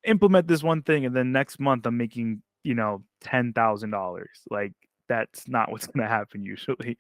implement this one thing, and then next month I'm making, $10,000. Like that's not what's going to happen usually.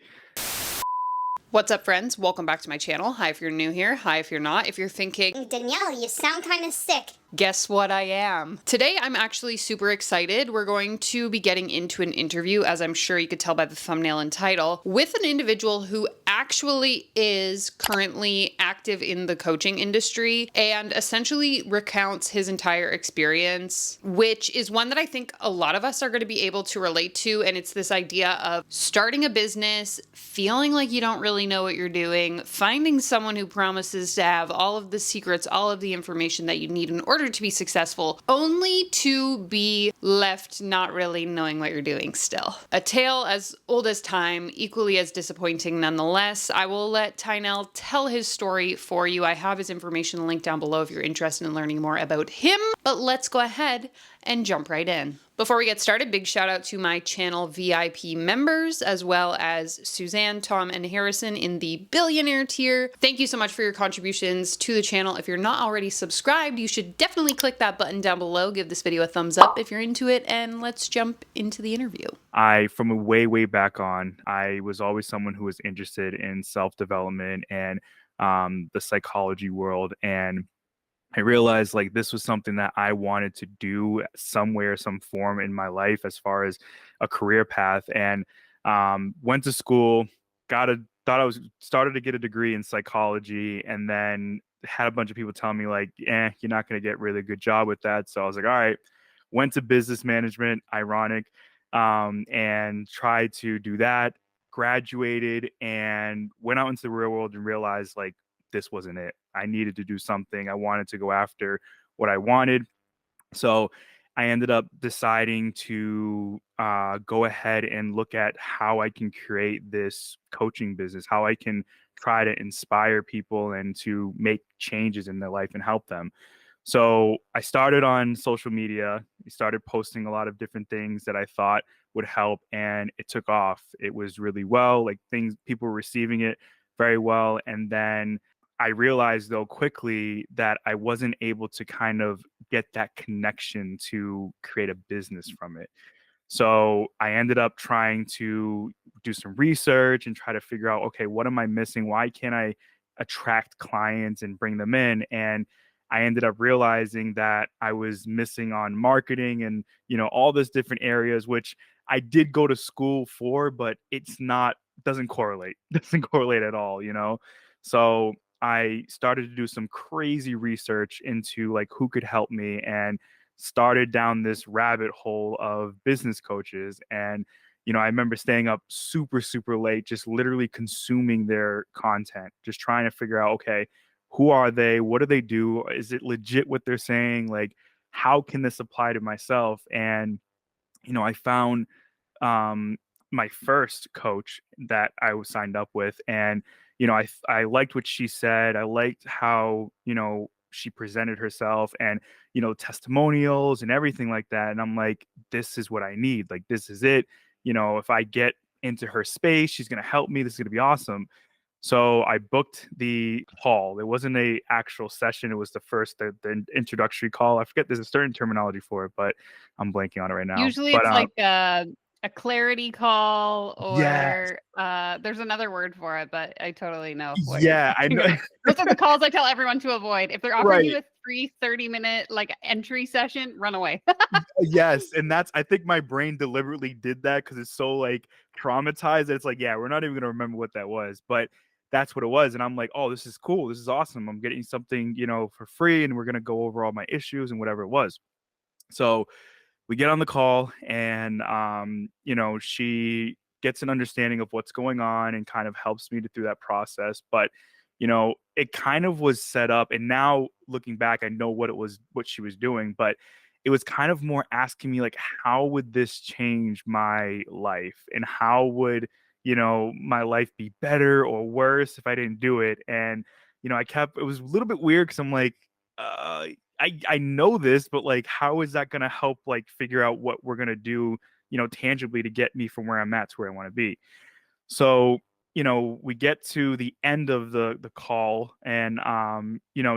What's up, friends? Welcome back to my channel. Hi if you're new here. Hi if you're not. If you're thinking, Danielle, you sound kind of sick. guess what I am? Today, I'm actually super excited. We're going to be getting into an interview, as I'm sure you could tell by the thumbnail and title, with an individual who actually is currently active in the coaching industry and essentially recounts his entire experience, which is one that I think a lot of us are going to be able to relate to. And it's this idea of starting a business, feeling like you don't really know what you're doing, finding someone who promises to have all of the secrets, all of the information that you need in order to be successful, only to be left not really knowing what you're doing still. A tale as old as time, equally as disappointing nonetheless. I will let Tynell tell his story for you. I have his information linked down below if you're interested in learning more about him, but let's go ahead and jump right in. Before we get started, big shout out to my channel VIP members, as well as Suzanne, Tom, and Harrison in the billionaire tier. Thank you so much for your contributions to the channel. If you're not already subscribed, you should definitely click that button down below. Give this video a thumbs up if you're into it, and let's jump into the interview. From a way back on, I was always someone who was interested in self-development and the psychology world. And I realized like this was something that I wanted to do somewhere, some form in my life as far as a career path. And went to school, thought I was started to get a degree in psychology, and then had a bunch of people tell me like, you're not going to get really good job with that. So I was like, all right, went to business management, ironic, and tried to do that, graduated, and went out into the real world and realized like this wasn't it. I needed to do something. I wanted to go after what I wanted. So I ended up deciding to go ahead and look at how I can create this coaching business, how I can try to inspire people and to make changes in their life and help them. So I started on social media. I started posting a lot of different things that I thought would help, and it took off. It was really well, like people were receiving it very well. And then I realized though quickly that I wasn't able to kind of get that connection to create a business from it. So I ended up trying to do some research and try to figure out, okay, what am I missing? Why can't I attract clients and bring them in? And I ended up realizing that I was missing on marketing and, all those different areas, which I did go to school for, but doesn't correlate, doesn't correlate at all. So I started to do some crazy research into like who could help me, and started down this rabbit hole of business coaches. And I remember staying up super late, just literally consuming their content, just trying to figure out, okay, who are they? What do they do? Is it legit what they're saying? Like, how can this apply to myself? And I found um, my first coach that I was signed up with, and I liked what she said. I liked how she presented herself, and testimonials and everything like that. And I'm like, this is what I need. Like, this is it. If I get into her space, she's gonna help me. This is gonna be awesome. So I booked the call. It wasn't a actual session. It was the introductory call. I forget there's a certain terminology for it, but I'm blanking on it right now. Usually But it's like a clarity call, yeah, or there's another word for it, but I totally know what you're yeah, I talking know. about. Those are the calls I tell everyone to avoid. If they're offering you Right. a free 30-minute like entry session, run away. Yes, and I think my brain deliberately did that because it's so like traumatized that it's like, yeah, we're not even gonna remember what that was, but that's what it was. And I'm like, oh, this is cool. This is awesome. I'm getting something, for free, and we're gonna go over all my issues and whatever it was. So we get on the call, and she gets an understanding of what's going on and kind of helps me to through that process. But it kind of was set up, and now looking back, I know what she was doing, but it was kind of more asking me like, how would this change my life, and how would my life be better or worse if I didn't do it? And it was a little bit weird because I'm like, uh I know this, but like, how is that going to help like figure out what we're going to do, tangibly to get me from where I'm at to where I want to be? So we get to the end of the call, and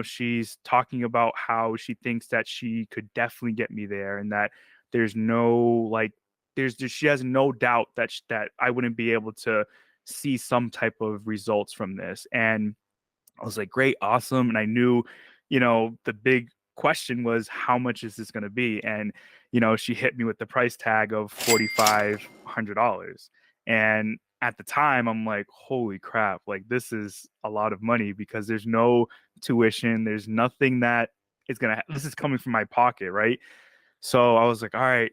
she's talking about how she thinks that she could definitely get me there, and that there's no like she has no doubt that that I wouldn't be able to see some type of results from this. And I was like, great, awesome. And I knew, the big question was, how much is this going to be? And, she hit me with the price tag of $4,500. And at the time, I'm like, holy crap, like this is a lot of money because there's no tuition. There's nothing that is going to, this is coming from my pocket, right? So I was like, all right,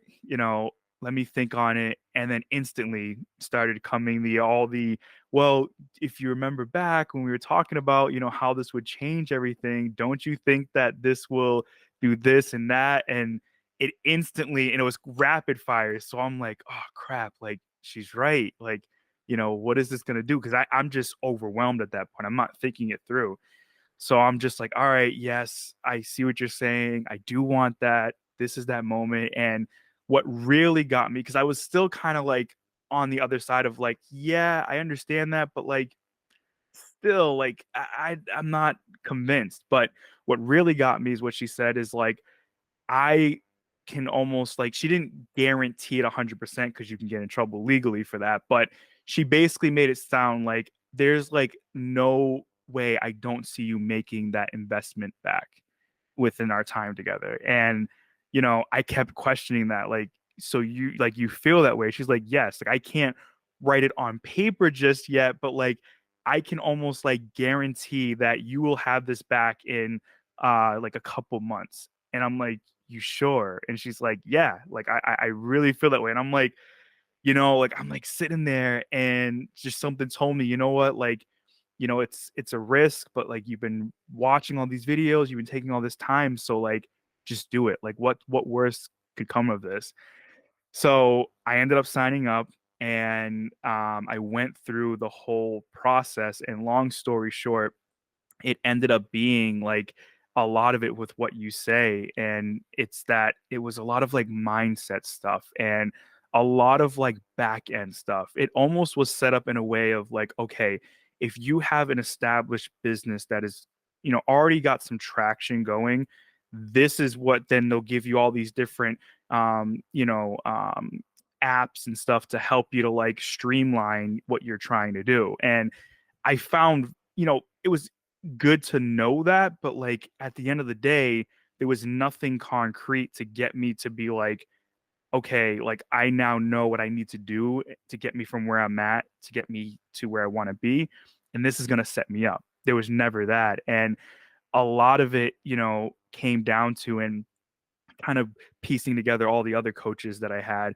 let me think on it. And then instantly started coming well, if you remember back when we were talking about, how this would change everything, don't you think that this will do this and that? And it instantly, and it was rapid fire. So I'm like, oh crap, like she's right. Like, what is this going to do? Because I'm just overwhelmed at that point. I'm not thinking it through. So I'm just like, all right, yes, I see what you're saying. I do want that. This is that moment. And what really got me, because I was still kind of like on the other side of like, yeah, I understand that, but like still like I'm not convinced. But what really got me is what she said is like, I can almost like, she didn't guarantee it 100% because you can get in trouble legally for that, but she basically made it sound like there's like no way I don't see you making that investment back within our time together. And I kept questioning that, like, so you feel that way? She's like, yes. Like, I can't write it on paper just yet, but like I can almost like guarantee that you will have this back in like a couple months. And I'm like, you sure? And she's like, yeah, like I really feel that way. And I'm like, like I'm like sitting there, and just something told me, you know what, like, it's a risk, but like you've been watching all these videos, you've been taking all this time, so like just do it. Like what worse could come of this? So I ended up signing up, and I went through the whole process. And long story short, it ended up being like a lot of it with what you say. And it's that it was a lot of like mindset stuff and a lot of like back end stuff. It almost was set up in a way of like, okay, if you have an established business that is, already got some traction going, this is what, then they'll give you all these different apps and stuff to help you to like streamline what you're trying to do. And I found, it was good to know that, but like at the end of the day, there was nothing concrete to get me to be like, okay, like I now know what I need to do to get me from where I'm at to get me to where I want to be. And this is going to set me up. There was never that. And a lot of it, came down to, and kind of piecing together all the other coaches that I had.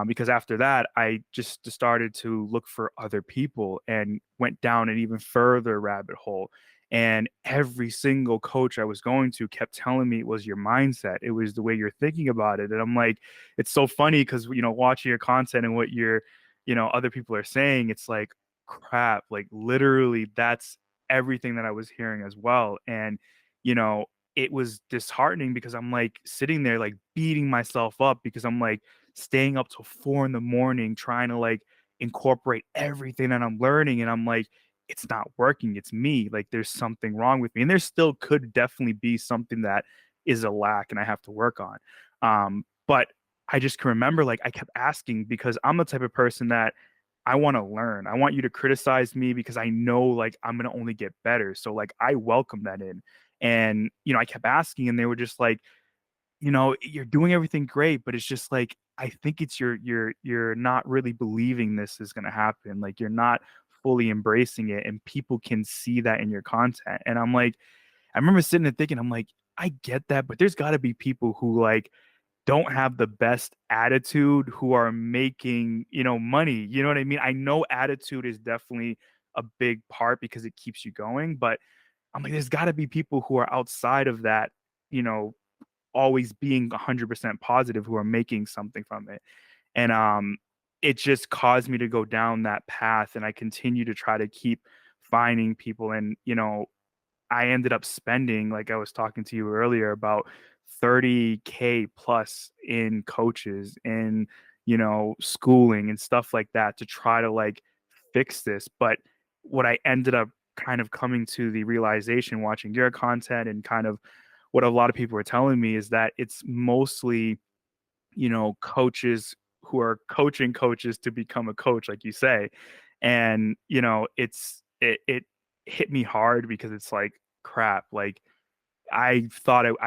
Because after that, I just started to look for other people and went down an even further rabbit hole. And every single coach I was going to kept telling me it was your mindset, it was the way you're thinking about it. And I'm like, it's so funny because, watching your content and what other people are saying, it's like, crap, like literally, that's everything that I was hearing as well. And, you know, it was disheartening because I'm like sitting there like beating myself up because I'm like staying up till 4 in the morning trying to like incorporate everything that I'm learning. And I'm like, it's not working. It's me. Like there's something wrong with me. And there still could definitely be something that is a lack and I have to work on. But I just can remember like I kept asking because I'm the type of person that I want to learn. I want you to criticize me because I know like I'm gonna only get better. So like I welcome that in. And, I kept asking, and they were just like, you're doing everything great, but it's just like, I think it's you're not really believing this is going to happen. Like you're not fully embracing it, and people can see that in your content. And I'm like, I remember sitting and thinking, I'm like, I get that, but there's got to be people who like don't have the best attitude who are making, money. You know what I mean? I know attitude is definitely a big part because it keeps you going, but I'm like, there's got to be people who are outside of that, you know, always being 100% positive who are making something from it. And it just caused me to go down that path. And I continue to try to keep finding people. And, I ended up spending, like I was talking to you earlier, about 30K plus in coaches and, schooling and stuff like that to try to like fix this. But what I ended up kind of coming to the realization watching your content and kind of what a lot of people are telling me is that it's mostly, coaches who are coaching coaches to become a coach, like you say. And, it hit me hard because it's like, crap, like I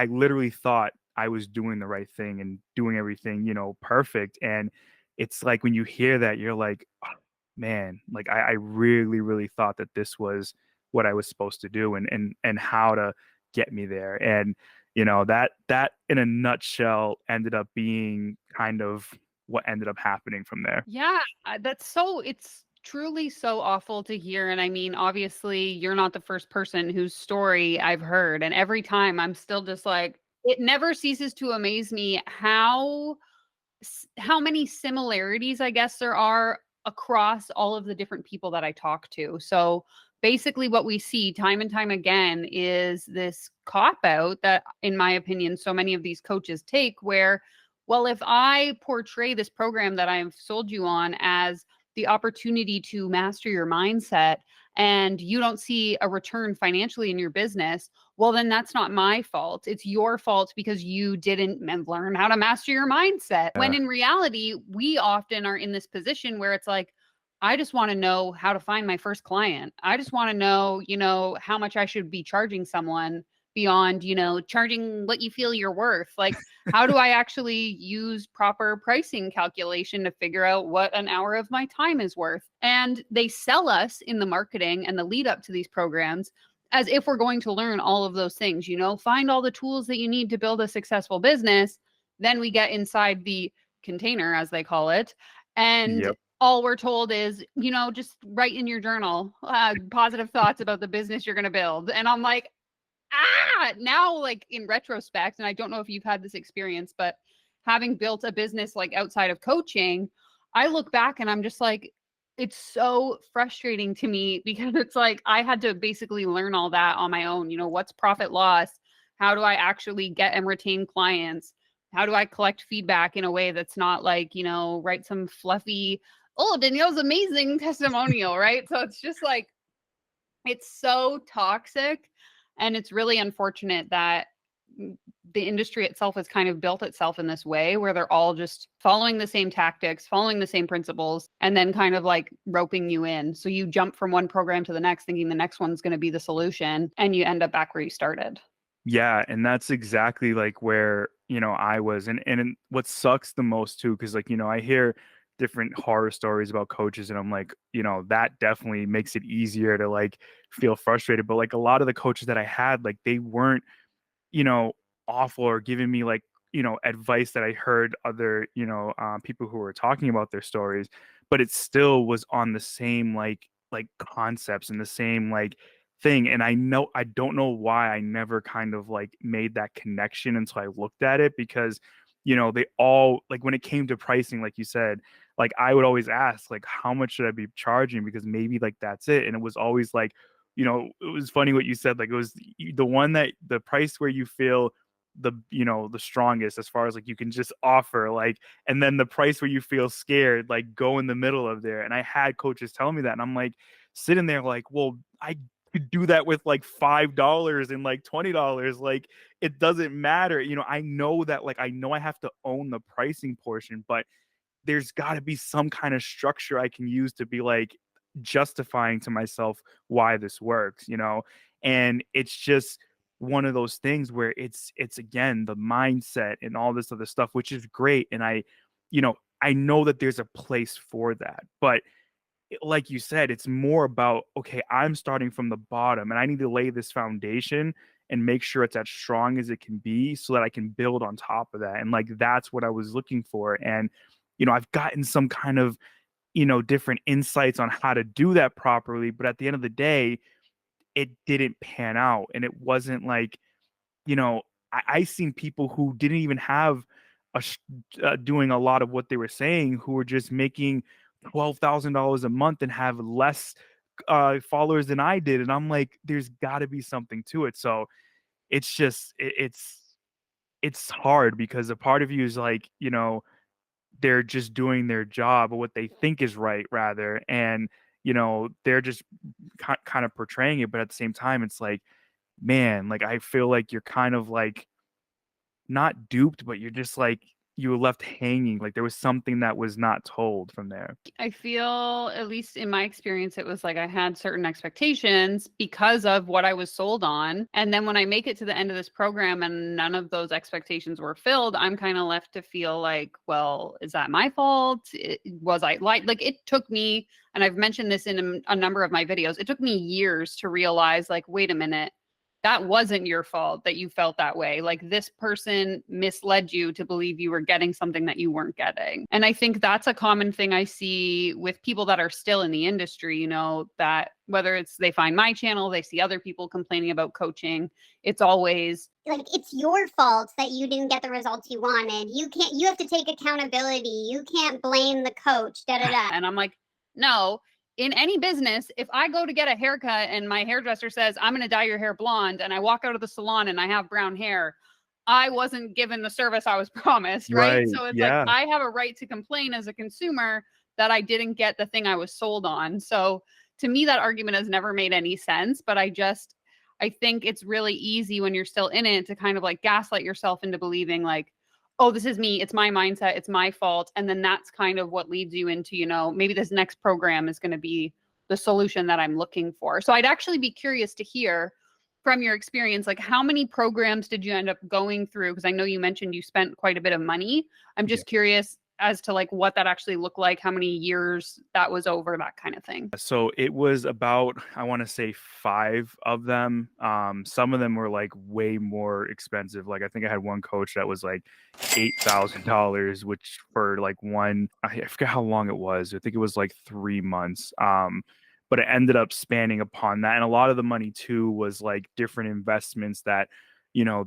literally thought I was doing the right thing and doing everything, perfect. And it's like when you hear that, you're like, "Oh, man, like I really, really thought that this was what I was supposed to do and how to get me there." And that in a nutshell ended up being kind of what ended up happening from there. Yeah, it's truly so awful to hear. And I mean, obviously, you're not the first person whose story I've heard. And every time I'm still just like, it never ceases to amaze me how many similarities I guess there are across all of the different people that I talk to. So basically what we see time and time again is this cop out that in my opinion so many of these coaches take where, well, if I portray this program that I've sold you on as the opportunity to master your mindset and you don't see a return financially in your business, well, then that's not my fault. It's your fault because you didn't learn how to master your mindset. When Uh, in reality, we often are in this position where it's like, I just want to know how to find my first client. I just want to know, how much I should be charging someone beyond, charging what you feel you're worth. Like, how do I actually use proper pricing calculation to figure out what an hour of my time is worth? And they sell us in the marketing and the lead up to these programs as if we're going to learn all of those things, find all the tools that you need to build a successful business. Then we get inside the container, as they call it. And yep. all we're told is, just write in your journal positive thoughts about the business you're going to build. And I'm like, now, like in retrospect, and I don't know if you've had this experience, but having built a business like outside of coaching, I look back and I'm just like, it's so frustrating to me because it's like I had to basically learn all that on my own. What's profit loss? How do I actually get and retain clients? How do I collect feedback in a way that's not like, write some fluffy, oh, Danielle's amazing testimonial, right? So it's just like, it's so toxic. And it's really unfortunate that the industry itself has kind of built itself in this way where they're all just following the same tactics, following the same principles, and then kind of like roping you in. So you jump from one program to the next, thinking the next one's going to be the solution, and you end up back where you started. Yeah, and that's exactly like where, I was. And what sucks the most too, because like, I hear different horror stories about coaches and I'm like, that definitely makes it easier to like feel frustrated. But like a lot of the coaches that I had, like they weren't, you know, awful or giving me like, advice that I heard other, people who were talking about their stories, but it still was on the same like concepts and the same like thing. And I don't know why I never kind of like made that connection until I looked at it because, they all like when it came to pricing, like you said, like I would always ask like how much should I be charging because maybe like that's it. And it was always like, it was funny what you said. Like it was the one that the price where you feel the strongest as far as like you can just offer like, and then the price where you feel scared, like go in the middle of there. And I had coaches tell me that, and I'm like sitting there like, well, I could do that with like $5 and like $20. Like it doesn't matter. I know that like I know I have to own the pricing portion, but there's got to be some kind of structure I can use to be like justifying to myself why this works. And it's just one of those things where it's again the mindset and all this other stuff, which is great. And I know that there's a place for that, but like you said, it's more about, okay, I'm starting from the bottom and I need to lay this foundation and make sure it's as strong as it can be so that I can build on top of that. And like that's what I was looking for. And I've gotten some kind of, different insights on how to do that properly, but at the end of the day, it didn't pan out. And it wasn't like, you know, I seen people who didn't even have doing a lot of what they were saying, who were just making $12,000 a month and have less followers than I did. And I'm like, there's got to be something to it. So it's just, it's hard because a part of you is like, they're just doing their job or what they think is right rather. And, they're just kind of portraying it. But at the same time, it's like, man, like I feel like you're kind of like not duped, but you're just like you were left hanging. Like there was something that was not told from there. I feel, at least in my experience, it was like I had certain expectations because of what I was sold on. And then when I make it to the end of this program and none of those expectations were filled, I'm kind of left to feel like, well, is that my fault? Was I like it took me, and I've mentioned this in a number of my videos, it took me years to realize, like, wait a minute, that wasn't your fault that you felt that way. Like this person misled you to believe you were getting something that you weren't getting. And I think that's a common thing I see with people that are still in the industry, that whether it's they find my channel, they see other people complaining about coaching, it's always like it's your fault that you didn't get the results you wanted. You have to take accountability. You can't blame the coach, da da da. And I'm like, no, in any business, if I go to get a haircut and my hairdresser says, I'm going to dye your hair blonde, and I walk out of the salon and I have brown hair, I wasn't given the service I was promised, right? Right. So it's like, Yeah. I have a right to complain as a consumer that I didn't get the thing I was sold on. So to me, that argument has never made any sense, but I think it's really easy when you're still in it to kind of like gaslight yourself into believing like, oh, this is me, it's my mindset, it's my fault. And then that's kind of what leads you into, maybe this next program is going to be the solution that I'm looking for. So I'd actually be curious to hear from your experience, like how many programs did you end up going through? Because I know you mentioned you spent quite a bit of money. I'm just curious as to like what that actually looked like, how many years that was over, that kind of thing. So it was about, I want to say 5 of them. Some of them were like way more expensive. Like I think I had one coach that was like $8,000, which for like I forget how long it was. I think it was like 3 months. But it ended up spanning upon that. And a lot of the money too was like different investments that,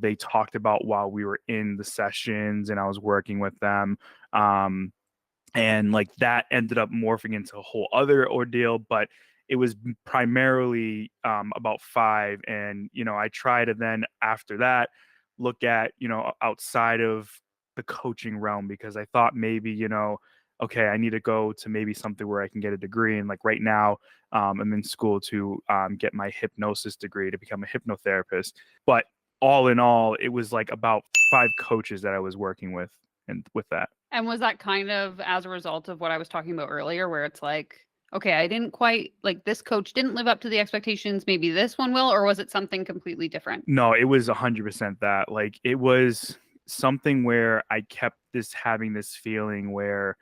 they talked about while we were in the sessions and I was working with them. And like that ended up morphing into a whole other ordeal, but it was primarily about 5. And I try to then after that look at outside of the coaching realm, because I thought maybe okay, I need to go to maybe something where I can get a degree. And like right now I'm in school to get my hypnosis degree to become a hypnotherapist. But all in all, it was like about 5 coaches that I was working with and with that. And was that kind of as a result of what I was talking about earlier, where it's like, okay, I didn't quite like this coach didn't live up to the expectations, maybe this one will, or was it something completely different? No, it was 100% that. Like it was something where I kept having this feeling where,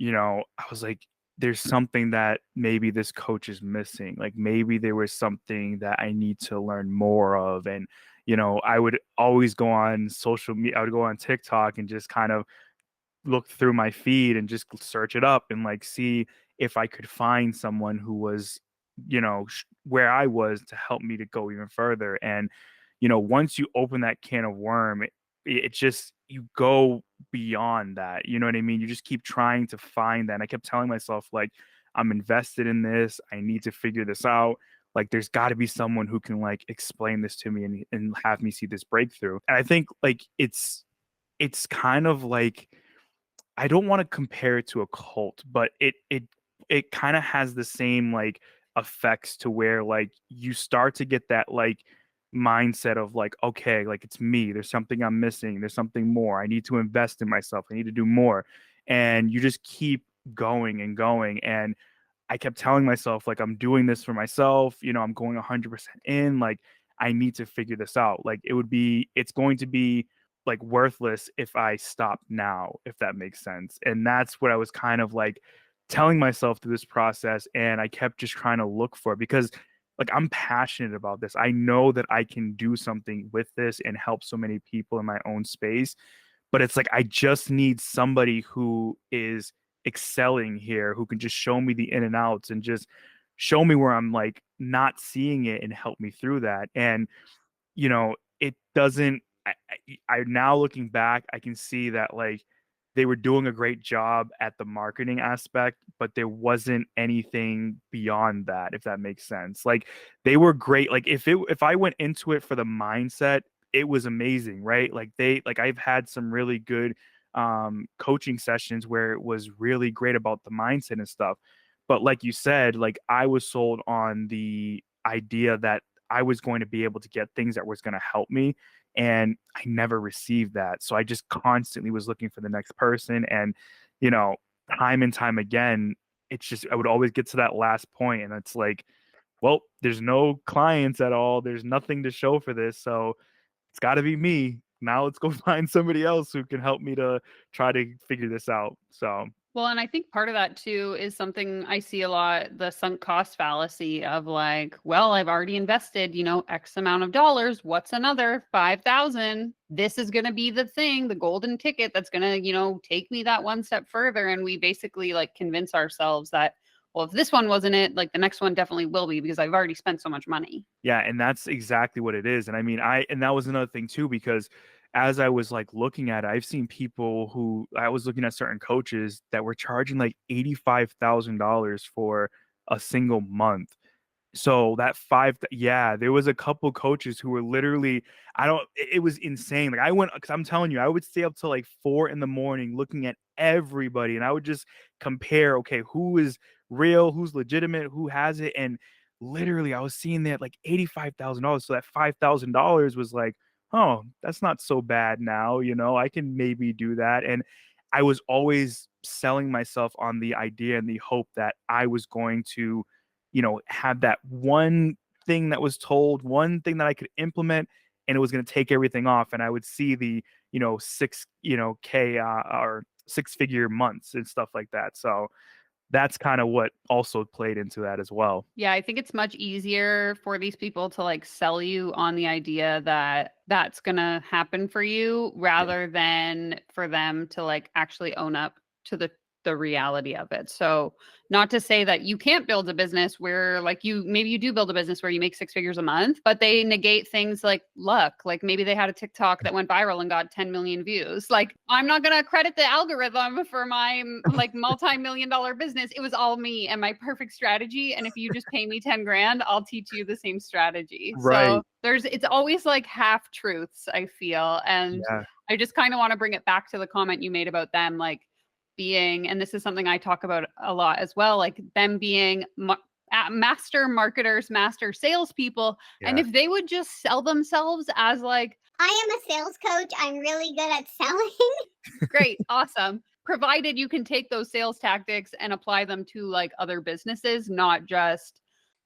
I was like, there's something that maybe this coach is missing. Like maybe there was something that I need to learn more of. And, I would always go on social media, I would go on TikTok and just kind of look through my feed and just search it up and like see if I could find someone who was, where I was to help me to go even further. And, once you open that can of worm, it just, you go beyond that. You know what I mean? You just keep trying to find that. And I kept telling myself, like, I'm invested in this. I need to figure this out. Like, there's got to be someone who can like explain this to me and have me see this breakthrough. And I think like it's kind of like, I don't want to compare it to a cult, but it kind of has the same like effects to where like you start to get that like mindset of like, okay, like it's me. There's something I'm missing. There's something more. I need to invest in myself. I need to do more. And you just keep going and going. And I kept telling myself, like, I'm doing this for myself. I'm going 100% in. Like, I need to figure this out. Like, it's going to be like worthless if I stop now, if that makes sense. And that's what I was kind of like telling myself through this process. And I kept just trying to look for it because like I'm passionate about this. I know that I can do something with this and help so many people in my own space. But it's like I just need somebody who is excelling here, who can just show me the in and outs and just show me where I'm like not seeing it and help me through that. And it doesn't. I now looking back, I can see that like they were doing a great job at the marketing aspect, but there wasn't anything beyond that, if that makes sense. Like they were great. Like if I went into it for the mindset, it was amazing, right? Like I've had some really good coaching sessions where it was really great about the mindset and stuff. But like you said, like I was sold on the idea that I was going to be able to get things that was going to help me. And I never received that. So I just constantly was looking for the next person. And, you know, time and time again, it's just, I would always get to that last point, and it's like, well, there's no clients at all. There's nothing to show for this. So it's got to be me. Now let's go find somebody else who can help me to try to figure this out. So, Well, and I think part of that too is something I see a lot, the sunk cost fallacy of like, well, I've already invested, X amount of dollars. What's another 5,000? This is going to be the thing, the golden ticket that's going to, take me that one step further. And we basically like convince ourselves that, well, if this one wasn't it, like the next one definitely will be because I've already spent so much money. yeah, and that's exactly what it is. And I mean, and that was another thing too, because as I was like looking at it, I've seen people who I was looking at certain coaches that were charging like $85,000 for a single month. So that yeah, there was a couple coaches who were literally, I don't, it was insane. Like I went, because I'm telling you, I would stay up till like 4 in the morning looking at everybody, and I would just compare, okay, who is real, who's legitimate, who has it. And literally, I was seeing that like $85,000. So that $5,000 was like, oh, that's not so bad now. I can maybe do that. And I was always selling myself on the idea and the hope that I was going to have that one thing that was told, one thing that I could implement, and it was going to take everything off. And I would see the, six, K or 6-figure months and stuff like that. So that's kind of what also played into that as well. Yeah, I think it's much easier for these people to like sell you on the idea that that's going to happen for you rather than for them to like actually own up to the reality of it. So, not to say that you can't build a business where like maybe you do build a business where you make 6 figures a month, but they negate things like luck. Like maybe they had a TikTok that went viral and got 10 million views. Like I'm not going to credit the algorithm for my like multi-million dollar business. It was all me and my perfect strategy. And if you just pay me 10 grand, I'll teach you the same strategy. Right. So it's always like half truths, I feel. And Yeah. I just kind of want to bring it back to the comment you made about them, like being, and this is something I talk about a lot as well, like them being master marketers, master salespeople. Yeah. And if they would just sell themselves as like, I am a sales coach. I'm really good at selling. great, awesome. Provided you can take those sales tactics and apply them to like other businesses, not just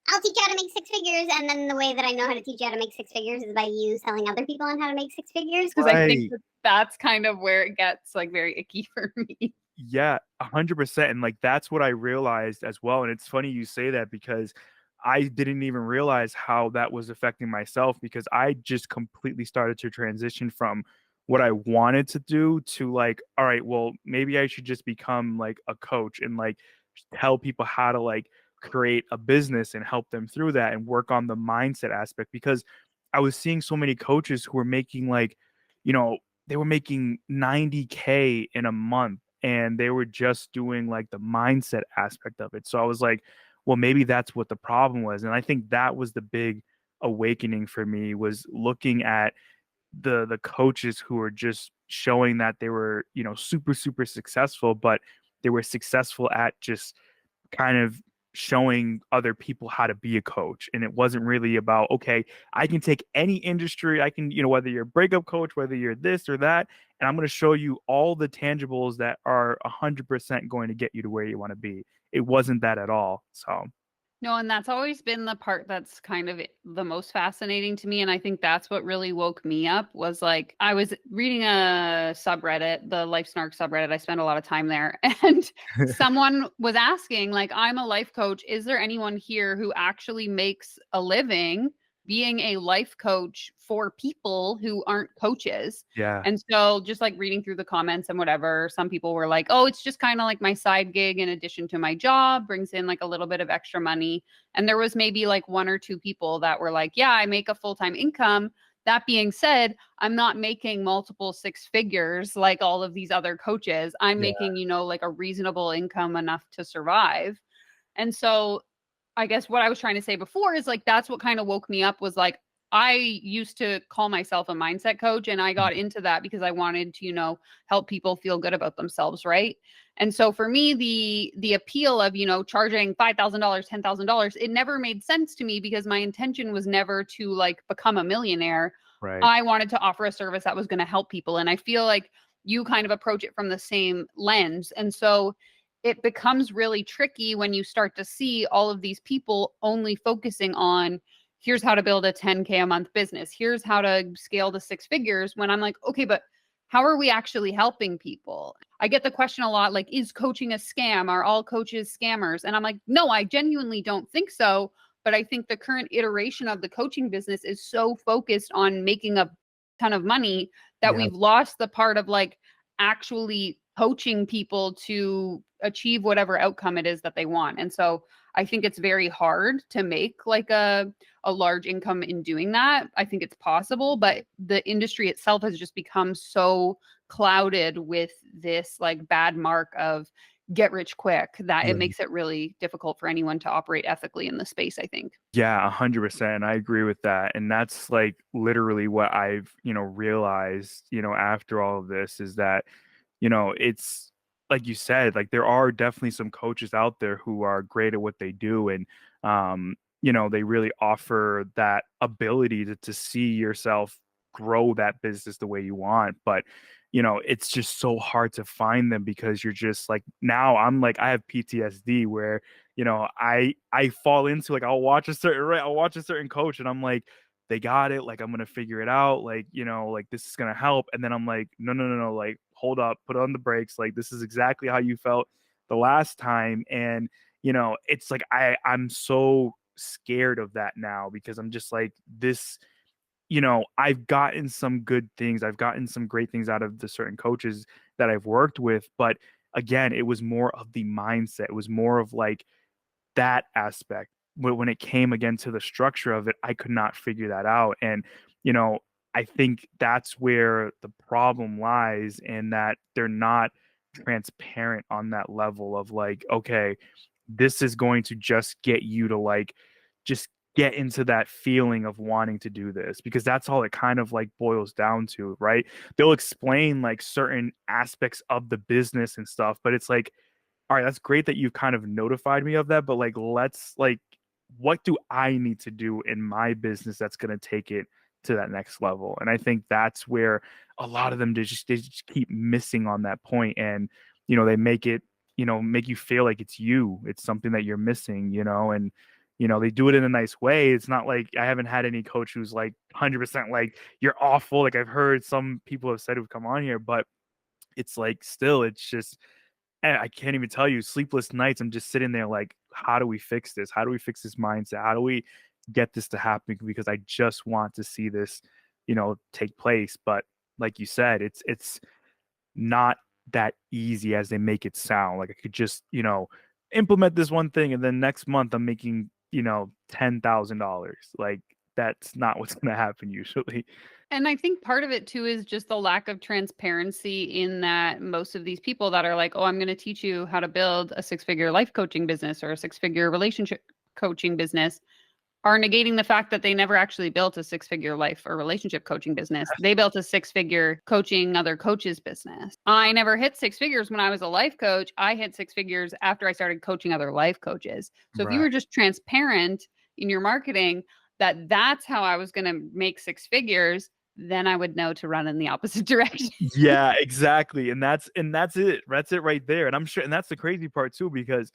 I'll teach you how to make 6 figures, and then the way that I know how to teach you how to make 6 figures is by you selling other people on how to make 6 figures. because I think that's kind of where it gets like very icky for me. Yeah, 100%. And like that's what I realized as well. And it's funny you say that, because I didn't even realize how that was affecting myself, because I just completely started to transition from what I wanted to do to like, all right, well, maybe I should just become like a coach and like tell people how to like create a business and help them through that and work on the mindset aspect. Because I was seeing so many coaches who were making like, they were making 90K in a month, and they were just doing like the mindset aspect of it. So I was like, well, maybe that's what the problem was. And I think that was the big awakening for me, was looking at the coaches who were just showing that they were, super, super successful, but they were successful at just kind of showing other people how to be a coach. And it wasn't really about, okay, I can take any industry, I can, whether you're a breakup coach, whether you're this or that, and I'm going to show you all the tangibles that are 100% going to get you to where you want to be. It wasn't that at all. So No, and that's always been the part that's kind of the most fascinating to me. And I think that's what really woke me up was like, I was reading a subreddit, the Life Snark subreddit. I spend a lot of time there. And someone was asking, like, I'm a life coach. Is there anyone here who actually makes a living being a life coach for people who aren't coaches? yeah. And so just like reading through the comments and whatever, some people were like, oh, it's just kind of like my side gig in addition to my job, brings in like a little bit of extra money. And there was maybe like 1 or 2 people that were like, yeah, I make a full-time income. That being said, I'm not making multiple 6 figures like all of these other coaches. I'm making, like a reasonable income enough to survive. And so I guess what I was trying to say before is like, that's what kind of woke me up was like, I used to call myself a mindset coach, and I got into that because I wanted to, help people feel good about themselves, right? And so for me, the appeal of, charging $5,000, $10,000, it never made sense to me because my intention was never to like become a millionaire. Right. I wanted to offer a service that was going to help people. And I feel like you kind of approach it from the same lens. And so it becomes really tricky when you start to see all of these people only focusing on here's how to build a 10K a month business. Here's how to scale to six figures, when I'm like, okay, but how are we actually helping people? I get the question a lot, like, is coaching a scam? Are all coaches scammers? And I'm like, no, I genuinely don't think so. But I think the current iteration of the coaching business is so focused on making a ton of money that Yeah. we've lost the part of like actually coaching people to achieve whatever outcome it is that they want. And so I think it's very hard to make like a large income in doing that. I think it's possible, but the industry itself has just become so clouded with this like bad mark of get rich quick that it makes it really difficult for anyone to operate ethically in the space, I think. Yeah, 100%. I agree with that. And that's like literally what I've, realized, after all of this is that, it's like you said, like there are definitely some coaches out there who are great at what they do. And, they really offer that ability to see yourself grow that business the way you want. But, it's just so hard to find them because you're just like, now I'm like, I have PTSD where, I fall into like I'll watch a certain coach and I'm like, they got it, like I'm gonna figure it out, like, like this is gonna help. And then I'm like, no, no, no, no, like hold up, put on the brakes, like this is exactly how you felt the last time. And it's like I'm so scared of that now because I'm just like this, I've gotten some good things, I've gotten some great things out of the certain coaches that I've worked with, but again, it was more of the mindset, it was more of like that aspect. When it came again to the structure of it, I could not figure that out. And, you know, I think that's where the problem lies in that they're not transparent on that level of like, okay, this is going to just get you to like, just get into that feeling of wanting to do this because that's all it kind of like boils down to, right? They'll explain like certain aspects of the business and stuff, but it's like, all right, that's great that you've kind of notified me of that, but like, let's like, what do I need to do in my business that's going to take it to that next level? And I think that's where a lot of them they just keep missing on that point, and they make it make you feel like it's something that you're missing, and they do it in a nice way. It's not like I haven't had any coach who's like 100% like you're awful. Like I've heard some people have said who've come on here, but it's like still, it's just I can't even tell you sleepless nights. I'm just sitting there like, how do we fix this? How do we fix this mindset? How do we get this to happen? Because I just want to see this, take place. But like you said, it's not that easy as they make it sound. Like I could just, implement this one thing and then next month I'm making, $10,000. Like that's not what's gonna happen usually. And I think part of it too is just the lack of transparency in that most of these people that are like, oh, I'm going to teach you how to build a six-figure life coaching business or a six-figure relationship coaching business are negating the fact that they never actually built a six-figure life or relationship coaching business. They built a six-figure coaching other coaches business. I never hit six figures when I was a life coach. I hit six figures after I started coaching other life coaches. So if you Right. were just transparent in your marketing that that's how I was going to make six figures, then I would know to run in the opposite direction. Yeah, exactly. And that's it. That's it right there. And I'm sure, and that's the crazy part too, because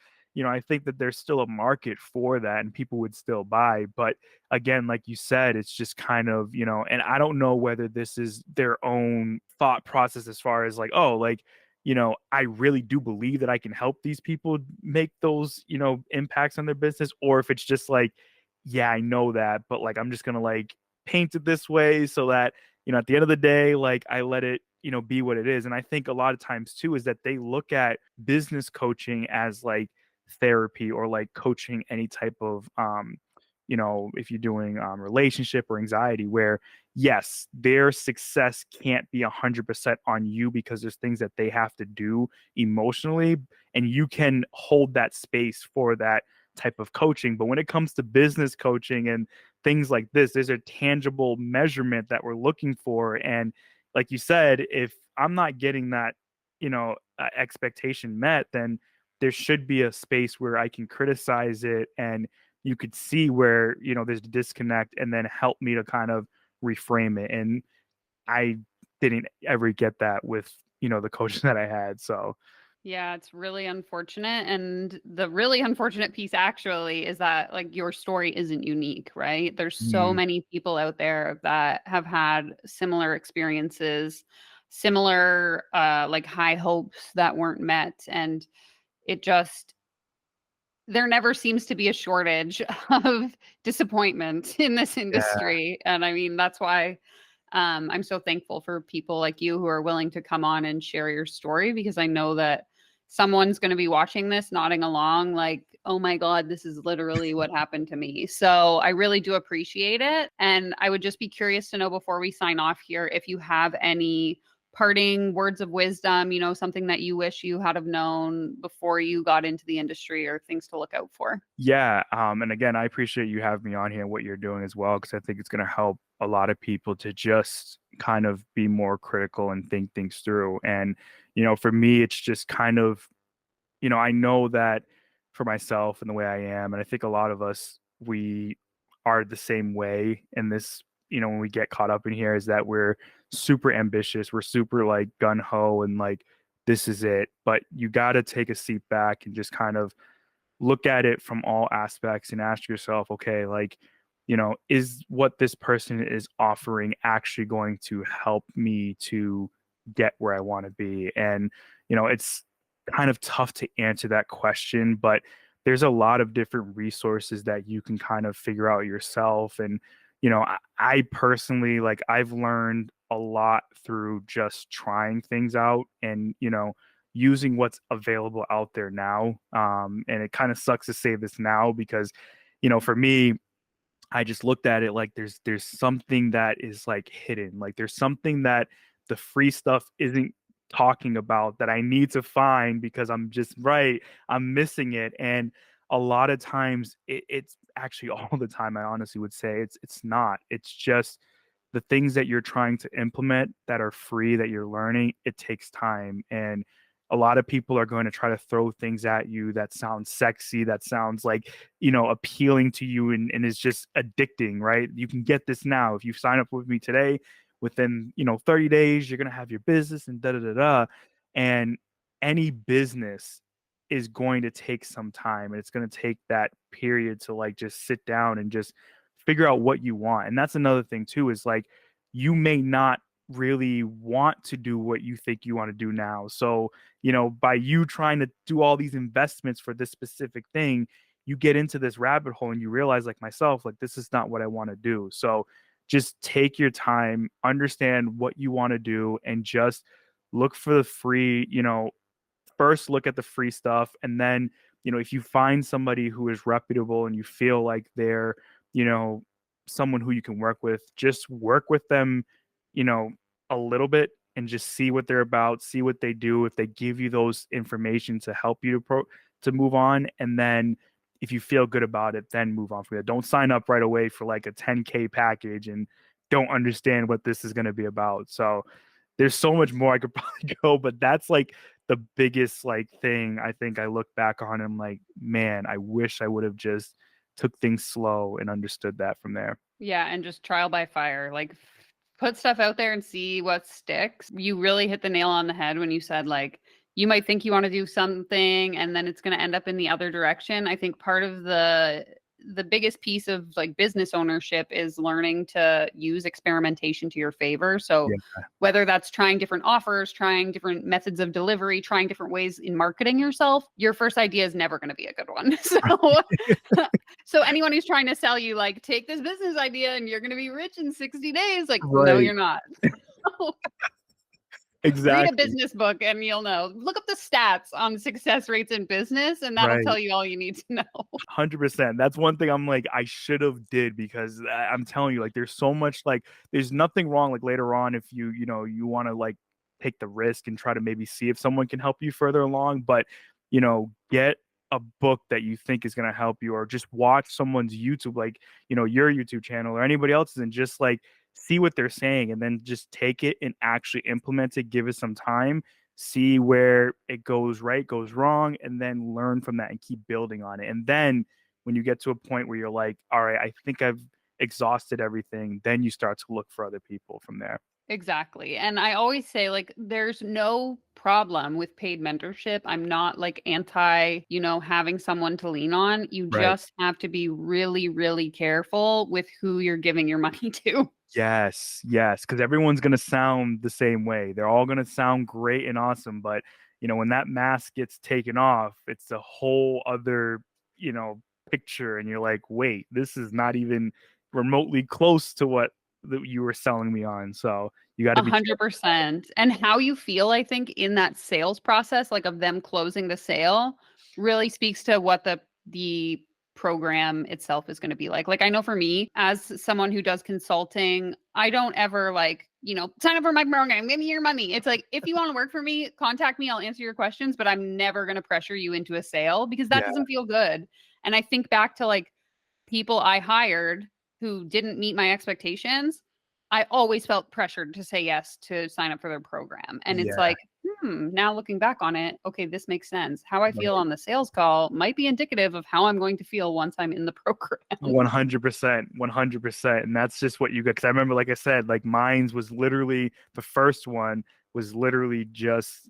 I think that there's still a market for that and people would still buy. But again, like you said, it's just kind of, and I don't know whether this is their own thought process as far as like, oh, like, I really do believe that I can help these people make those, impacts on their business, or if it's just like, yeah, I know that, but like I'm just gonna like paint it this way so that at the end of the day, like I let it, be what it is. And I think a lot of times too is that they look at business coaching as like therapy or like coaching any type of if you're doing relationship or anxiety, where yes, their success can't be 100% on you because there's things that they have to do emotionally, and you can hold that space for that type of coaching. But when it comes to business coaching and things like this. There's a tangible measurement that we're looking for. And like you said, if I'm not getting that, expectation met, then there should be a space where I can criticize it, and you could see where, there's a disconnect, and then help me to kind of reframe it. And I didn't ever get that with, the coaches that I had. So Yeah, it's really unfortunate. And the really unfortunate piece actually is that like your story isn't unique, right? There's so mm, many people out there that have had similar experiences, similar like high hopes that weren't met. And it just there never seems to be a shortage of disappointment in this yeah, industry. And I mean, that's why I'm so thankful for people like you who are willing to come on and share your story, because I know that someone's going to be watching this, nodding along, like, oh my God, this is literally what happened to me. So I really do appreciate it. And I would just be curious to know before we sign off here if you have any parting words of wisdom, something that you wish you had have known before you got into the industry, or things to look out for. yeah. And again, I appreciate you having me on here and what you're doing as well, because I think it's going to help a lot of people to just kind of be more critical and think things through. And, for me, it's just kind of, I know that for myself and the way I am, and I think a lot of us, we are the same way in this, when we get caught up in here, is that we're super ambitious, we're super like gun ho and like, this is it. But you got to take a seat back and just kind of look at it from all aspects and ask yourself, okay, like, is what this person is offering actually going to help me to get where I want to be? And, it's kind of tough to answer that question, but there's a lot of different resources that you can kind of figure out yourself. And, I personally, like, I've learned a lot through just trying things out and, using what's available out there now. And it kind of sucks to say this now because, for me, I just looked at it like there's something that is like hidden. Like there's something that the free stuff isn't talking about that I need to find because I'm just right. I'm missing it. And a lot of times it's actually all the time, I honestly would say it's not. It's just the things that you're trying to implement that are free that you're learning, it takes time. And a lot of people are going to try to throw things at you that sounds sexy, that sounds like, appealing to you, and is just addicting, right? You can get this now. If you sign up with me today, within, 30 days, you're going to have your business and da da da da. And any business is going to take some time, and it's going to take that period to like just sit down and just figure out what you want. And that's another thing too, is like you may not really want to do what you think you want to do now. So, by you trying to do all these investments for this specific thing, you get into this rabbit hole and you realize, like myself, like this is not what I want to do. So just take your time, understand what you want to do, and just look for the free, first look at the free stuff. And then, if you find somebody who is reputable and you feel like they're, you know, someone who you can work with, just work with them, you know, a little bit, and just see what they're about, see what they do, if they give you those information to help you to move on. And then if you feel good about it, then move on from it. Don't sign up right away for like a 10K package and don't understand what this is going to be about. So there's so much more I could probably go, but that's like the biggest like thing I think I look back on and I'm like, man, I wish I would have just took things slow and understood that from there. Yeah, and just trial by fire. Like put stuff out there and see what sticks. You really hit the nail on the head when you said like you might think you want to do something and then it's going to end up in the other direction. I think part of the biggest piece of like business ownership is learning to use experimentation to your favor. So Yeah. whether that's trying different offers, trying different methods of delivery, trying different ways in marketing yourself, your first idea is never going to be a good one. So anyone who's trying to sell you like take this business idea and you're going to be rich in 60 days, like no Right. you're not. Read a Exactly. business book and you'll know. Look up the stats on success rates in business and that'll Right. tell you all you need to know. 100%. That's one thing I'm like, I should have did because I'm telling you, like, there's so much, like, there's nothing wrong, like, later on, if you want to, like, take the risk and try to maybe see if someone can help you further along. But, get a book that you think is going to help you, or just watch someone's YouTube, like, your YouTube channel or anybody else's, and just like see what they're saying, and then just take it and actually implement it, give it some time, see where it goes right, goes wrong, and then learn from that and keep building on it. And then when you get to a point where you're like, all right, I think I've exhausted everything, then you start to look for other people from there. Exactly. And I always say, like, there's no problem with paid mentorship. I'm not like anti, having someone to lean on. You Right. just have to be really, really careful with who you're giving your money to. Yes, yes, because everyone's gonna sound the same way. They're all gonna sound great and awesome, but when that mask gets taken off, it's a whole other, you know, picture, and you're like, wait, this is not even remotely close to what you were selling me on. So you got to A be careful. 100%. And how you feel, I think, in that sales process, like of them closing the sale, really speaks to what the program itself is going to be like. Like I know for me, as someone who does consulting, I don't ever like, sign up for my program, give me your money. It's like, if you want to work for me, contact me, I'll answer your questions, but I'm never going to pressure you into a sale because that Yeah, doesn't feel good. And I think back to like people I hired who didn't meet my expectations, I always felt pressured to say yes to sign up for their program. And it's yeah, like, now looking back on it, okay, this makes sense. How I feel right. on the sales call might be indicative of how I'm going to feel once I'm in the program. 100%, 100%. And that's just what you get. Because I remember, like I said, like mine's was literally the first one was literally just,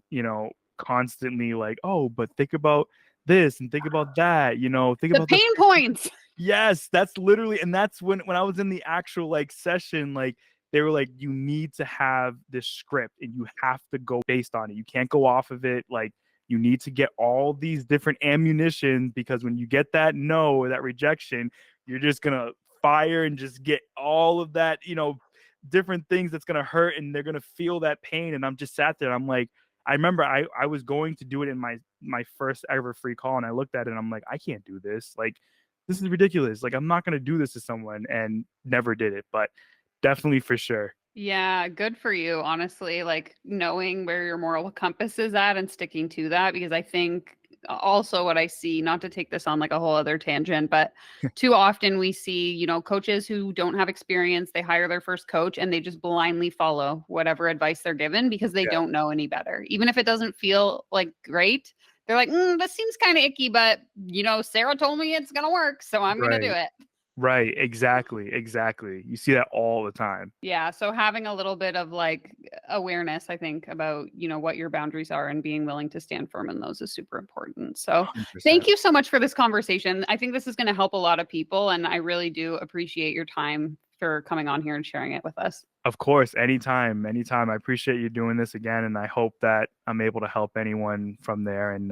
constantly like, oh, but think about this and think about that, think The about the pain points. Yes, that's literally, and that's when I was in the actual like session, like they were like, you need to have this script and you have to go based on it. You can't go off of it. Like you need to get all these different ammunition, because when you get that no or that rejection, you're just gonna fire and just get all of that, different things that's gonna hurt, and they're gonna feel that pain. And I'm just sat there. I'm like, I remember I was going to do it in my first ever free call, and I looked at it and I'm like, I can't do this. Like this is ridiculous. Like I'm not going to do this to someone, and never did it, but definitely for sure. Yeah, good for you, honestly. Like knowing where your moral compass is at and sticking to that, because I think also what I see, not to take this on like a whole other tangent, but too often we see, coaches who don't have experience, they hire their first coach and they just blindly follow whatever advice they're given because they Yeah. don't know any better. Even if it doesn't feel like great, they're like, this seems kind of icky, but Sarah told me it's gonna work, so I'm gonna do Right. it. Right. Exactly. Exactly. You see that all the time. Yeah, so having a little bit of like awareness, I think, about, what your boundaries are and being willing to stand firm in those is super important. So, thank 100%. you so much for this conversation. I think this is going to help a lot of people, and I really do appreciate your time for coming on here and sharing it with us. Of course, anytime, anytime. I appreciate you doing this again, and I hope that I'm able to help anyone from there, and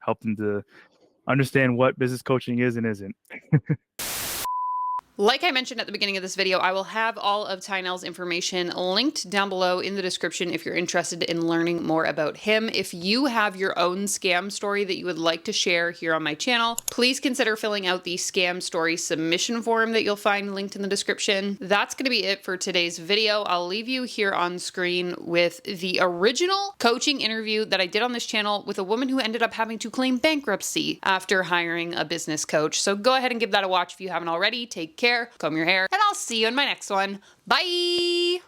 help them to understand what business coaching is and isn't. Like I mentioned at the beginning of this video, I will have all of Tynell's information linked down below in the description if you're interested in learning more about him. If you have your own scam story that you would like to share here on my channel, please consider filling out the scam story submission form that you'll find linked in the description. That's going to be it for today's video. I'll leave you here on screen with the original coaching interview that I did on this channel with a woman who ended up having to claim bankruptcy after hiring a business coach. So go ahead and give that a watch if you haven't already. Take care, comb your hair, and I'll see you in my next one. Bye!